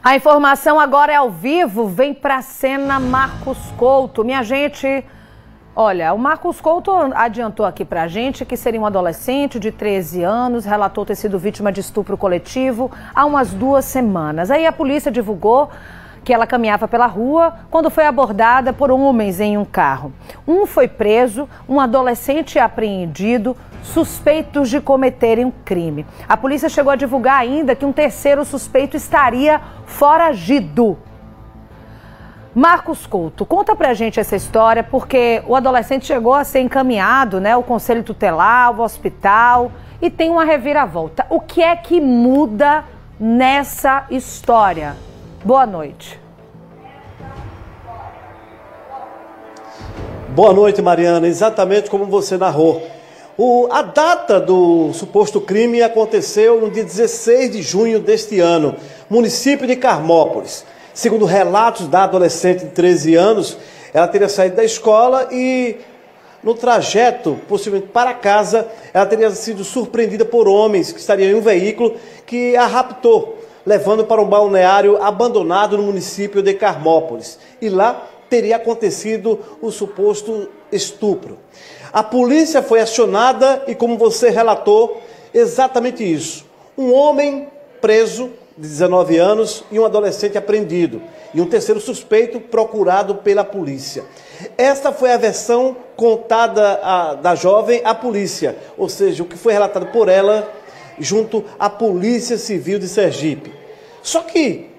A informação agora é ao vivo, vem pra cena Marcos Couto. Minha gente, olha, o Marcos Couto adiantou aqui pra gente que seria um adolescente de 13 anos, relatou ter sido vítima de estupro coletivo há umas 2 semanas. Aí a polícia divulgou que ela caminhava pela rua quando foi abordada por homens em um carro. Um foi preso, um adolescente apreendido, suspeitos de cometerem um crime. A polícia chegou a divulgar ainda que um terceiro suspeito estaria foragido. Marcos Couto, conta pra gente essa história, porque o adolescente chegou a ser encaminhado, né, ao conselho tutelar, ao hospital, e tem uma reviravolta. O que é que muda nessa história? Boa noite. Boa noite, Mariana. Exatamente como você narrou. A data do suposto crime aconteceu no dia 16 de junho deste ano, município de Carmópolis. Segundo relatos da adolescente de 13 anos, ela teria saído da escola e, no trajeto, possivelmente para casa, ela teria sido surpreendida por homens que estariam em um veículo que a raptou, levando para um balneário abandonado no município de Carmópolis. E lá teria acontecido o suposto estupro. A polícia foi acionada e, como você relatou, exatamente isso. Um homem preso de 19 anos e um adolescente apreendido. E um terceiro suspeito procurado pela polícia. Esta foi a versão contada da jovem à polícia, ou seja, o que foi relatado por ela junto à Polícia Civil de Sergipe. Só que,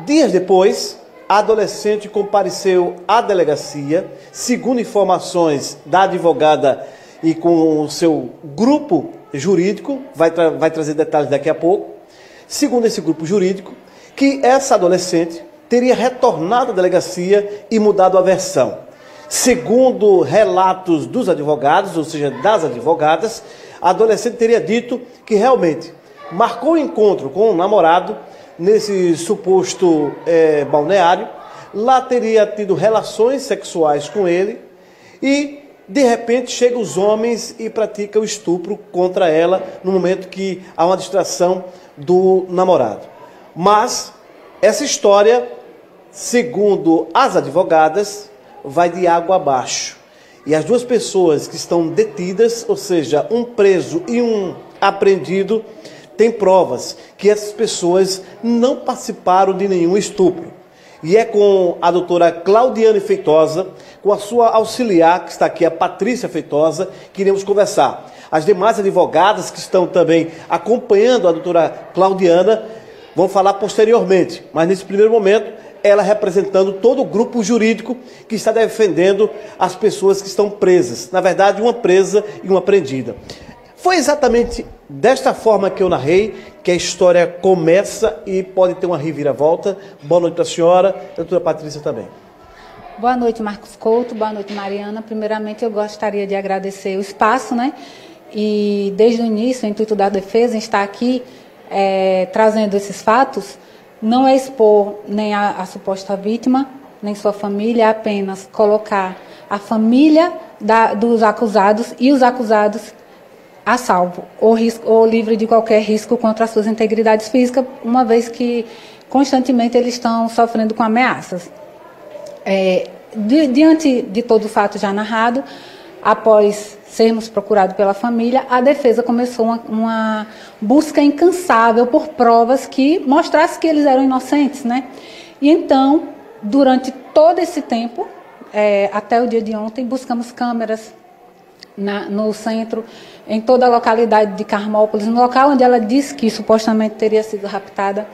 dias depois, a adolescente compareceu à delegacia, segundo informações da advogada e com o seu grupo jurídico, vai trazer detalhes daqui a pouco, segundo esse grupo jurídico, que essa adolescente teria retornado à delegacia e mudado a versão. Segundo relatos dos advogados, ou seja, das advogadas, a adolescente teria dito que realmente marcou o encontro com o namorado nesse suposto balneário, lá teria tido relações sexuais com ele e, de repente, chegam os homens e praticam o estupro contra ela no momento que há uma distração do namorado. Mas essa história, segundo as advogadas, vai de água abaixo. E as duas pessoas que estão detidas, ou seja, um preso e um apreendido, tem provas que essas pessoas não participaram de nenhum estupro. E é com a doutora Claudiane Feitosa, com a sua auxiliar, que está aqui, a Patrícia Feitosa, que iremos conversar. As demais advogadas que estão também acompanhando a doutora Claudiana vão falar posteriormente, mas nesse primeiro momento, ela representando todo o grupo jurídico que está defendendo as pessoas que estão presas. Na verdade, uma presa e uma apreendida. Foi exatamente desta forma que eu narrei que a história começa e pode ter uma reviravolta. Boa noite para a senhora, a doutora Patrícia também. Boa noite, Marcos Couto. Boa noite, Mariana. Primeiramente, eu gostaria de agradecer o espaço, né? E desde o início, o intuito da defesa em estar aqui trazendo esses fatos, não é expor nem a suposta vítima, nem sua família, é apenas colocar a família dos acusados e os acusados a salvo, ou livre de qualquer risco contra as suas integridades físicas, uma vez que constantemente eles estão sofrendo com ameaças. Diante de todo o fato já narrado, após sermos procurados pela família, a defesa começou uma busca incansável por provas que mostrassem que eles eram inocentes, né? E então, durante todo esse tempo, até o dia de ontem, buscamos câmeras no centro, em toda a localidade de Carmópolis, no local onde ela disse que supostamente teria sido raptada.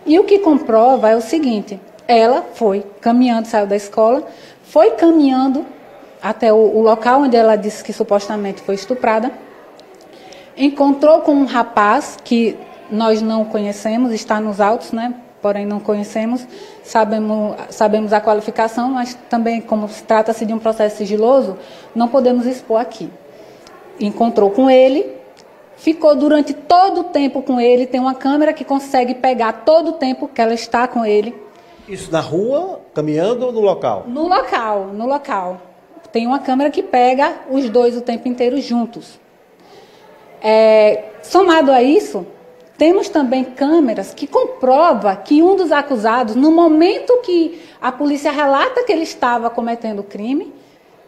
E o que comprova é o seguinte: ela foi caminhando, saiu da escola, foi caminhando até o local onde ela disse que supostamente foi estuprada, encontrou com um rapaz que nós não conhecemos, está nos autos, né? Porém não conhecemos, sabemos a qualificação, mas também, como trata-se de um processo sigiloso, não podemos expor aqui. Encontrou com ele, ficou durante todo o tempo com ele, tem uma câmera que consegue pegar todo o tempo que ela está com ele. Isso na rua, caminhando ou no local? No local. Tem uma câmera que pega os dois o tempo inteiro juntos. Somado a isso, Temos também câmeras que comprovam que um dos acusados, no momento que a polícia relata que ele estava cometendo o crime,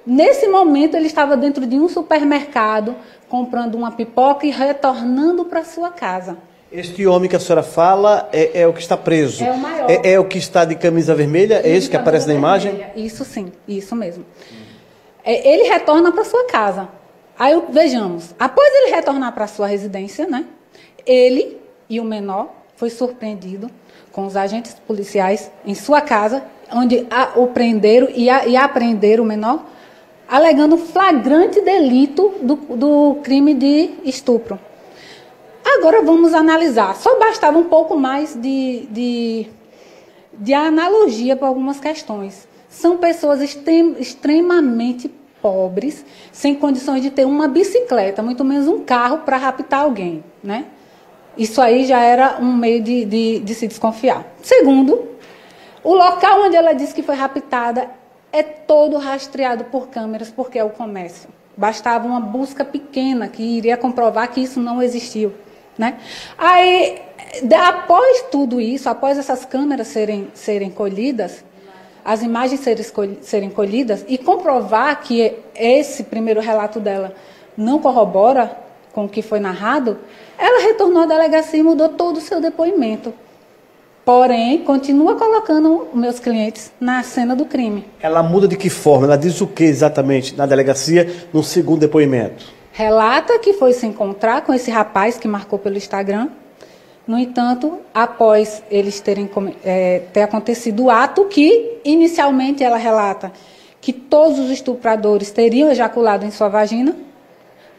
nesse momento ele estava dentro de um supermercado, comprando uma pipoca e retornando para sua casa. Este homem que a senhora fala é o que está preso? É o maior. É o que está de camisa vermelha? É esse que aparece na imagem? Isso sim, isso mesmo. Ele retorna para sua casa. Aí vejamos, após ele retornar para sua residência, né, ele e o menor foi surpreendido com os agentes policiais em sua casa, onde o prenderam e apreenderam o menor, alegando flagrante delito do crime de estupro. Agora vamos analisar. Só bastava um pouco mais de analogia para algumas questões. São pessoas extremamente pobres, sem condições de ter uma bicicleta, muito menos um carro para raptar alguém, né? Isso aí já era um meio de se desconfiar. Segundo, o local onde ela disse que foi raptada é todo rastreado por câmeras, porque é o comércio. Bastava uma busca pequena que iria comprovar que isso não existiu, né? Aí, após tudo isso, após essas câmeras serem colhidas, as imagens serem colhidas e comprovar que esse primeiro relato dela não corrobora com o que foi narrado, ela retornou à delegacia e mudou todo o seu depoimento. Porém, continua colocando meus clientes na cena do crime. Ela muda de que forma? Ela diz o que exatamente na delegacia, no segundo depoimento? Relata que foi se encontrar com esse rapaz que marcou pelo Instagram. No entanto, após eles ter acontecido o ato, que inicialmente ela relata que todos os estupradores teriam ejaculado em sua vagina.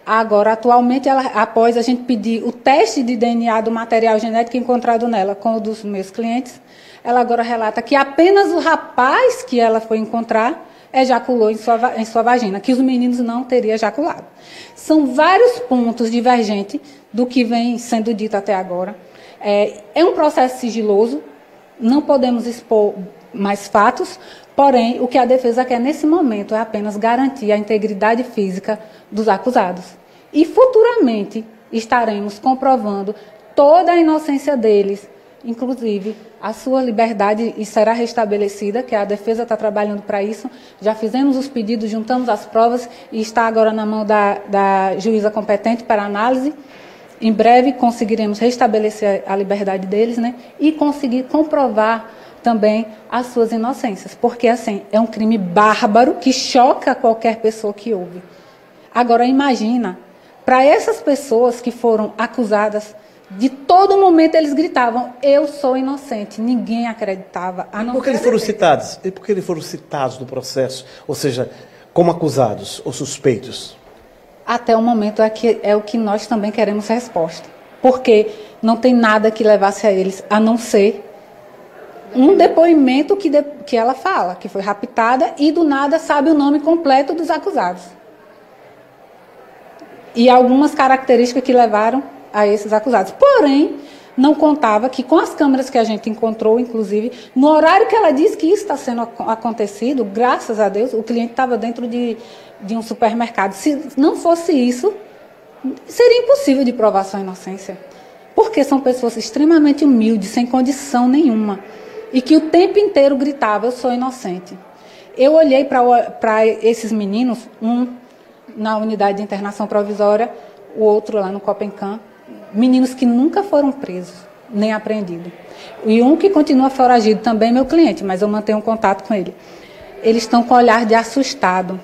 Agora, atualmente, após a gente pedir o teste de DNA do material genético encontrado nela com o dos meus clientes, ela agora relata que apenas o rapaz que ela foi encontrar ejaculou em sua vagina, que os meninos não teriam ejaculado. São vários pontos divergentes do que vem sendo dito até agora. É um processo sigiloso, não podemos expor mais fatos, porém, o que a defesa quer nesse momento é apenas garantir a integridade física dos acusados. E futuramente estaremos comprovando toda a inocência deles, inclusive a sua liberdade e será restabelecida, que a defesa está trabalhando para isso. Já fizemos os pedidos, juntamos as provas e está agora na mão da juíza competente para análise. Em breve conseguiremos restabelecer a liberdade deles, né? E conseguir comprovar também as suas inocências, porque assim, é um crime bárbaro que choca qualquer pessoa que ouve. Agora imagina, para essas pessoas que foram acusadas, de todo momento eles gritavam, eu sou inocente, ninguém acreditava. E por que eles foram citados? E por que eles foram citados no processo? Ou seja, como acusados ou suspeitos? Até o momento é o que nós também queremos resposta. Porque não tem nada que levasse a eles, a não ser um depoimento que ela fala, que foi raptada e do nada sabe o nome completo dos acusados. E algumas características que levaram a esses acusados. Porém, não contava que com as câmeras que a gente encontrou, inclusive, no horário que ela disse que isso está sendo acontecido, graças a Deus, o cliente estava dentro de um supermercado. Se não fosse isso, seria impossível de provar sua inocência. Porque são pessoas extremamente humildes, sem condição nenhuma. E que o tempo inteiro gritavam, eu sou inocente. Eu olhei para esses meninos, um na unidade de internação provisória, o outro lá no Copencam, meninos que nunca foram presos, nem apreendidos. E um que continua foragido, também meu cliente, mas eu mantenho contato com ele. Eles estão com o olhar de assustado,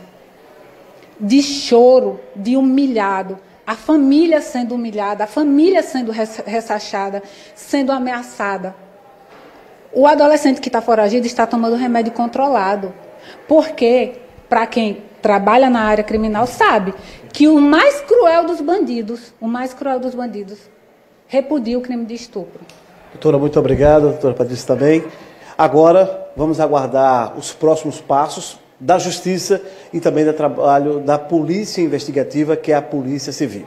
de choro, de humilhado. A família sendo humilhada, a família sendo ressachada, sendo ameaçada. O adolescente que está foragido está tomando remédio controlado. Porque, para quem trabalha na área criminal, sabe que o mais cruel dos bandidos, repudia o crime de estupro. Doutora, muito obrigado. Doutora Patrícia também. Agora, vamos aguardar os próximos passos da Justiça e também do trabalho da Polícia Investigativa, que é a Polícia Civil.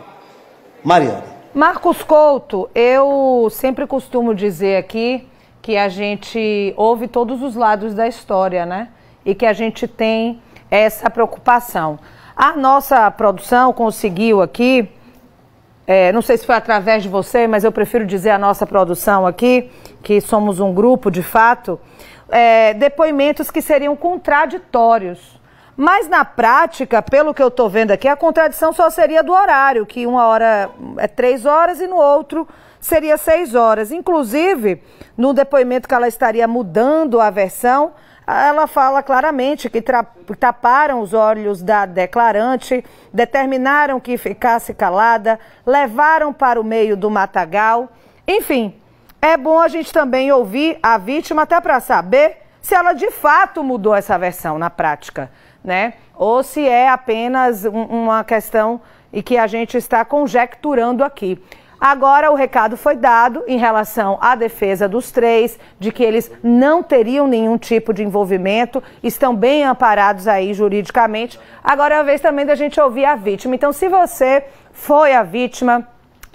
Mariana. Marcos Couto, eu sempre costumo dizer aqui que a gente ouve todos os lados da história, né? E que a gente tem essa preocupação. A nossa produção conseguiu aqui não sei se foi através de você, mas eu prefiro dizer a nossa produção aqui, que somos um grupo de fato, depoimentos que seriam contraditórios. Mas na prática, pelo que eu estou vendo aqui, a contradição só seria do horário, que uma hora é 3 horas e no outro seria 6 horas. Inclusive, no depoimento que ela estaria mudando a versão, ela fala claramente que taparam os olhos da declarante, determinaram que ficasse calada, levaram para o meio do matagal. Enfim, é bom a gente também ouvir a vítima até para saber se ela de fato mudou essa versão na prática, né? Ou se é apenas uma questão e que a gente está conjecturando aqui. Agora o recado foi dado em relação à defesa dos 3, de que eles não teriam nenhum tipo de envolvimento, estão bem amparados aí juridicamente. Agora é a vez também da gente ouvir a vítima. Então, se você foi a vítima,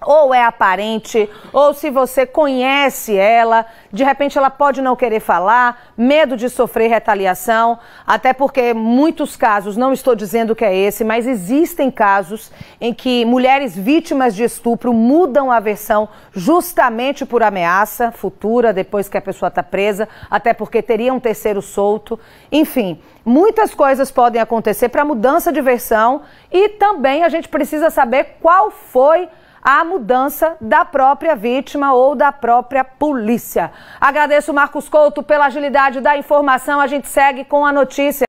ou é aparente, ou se você conhece ela, de repente ela pode não querer falar, medo de sofrer retaliação, até porque muitos casos, não estou dizendo que é esse, mas existem casos em que mulheres vítimas de estupro mudam a versão justamente por ameaça futura, depois que a pessoa está presa, até porque teria um terceiro solto. Enfim, muitas coisas podem acontecer para mudança de versão e também a gente precisa saber qual foi a mudança da própria vítima ou da própria polícia. Agradeço o Marcos Couto pela agilidade da informação. A gente segue com a notícia.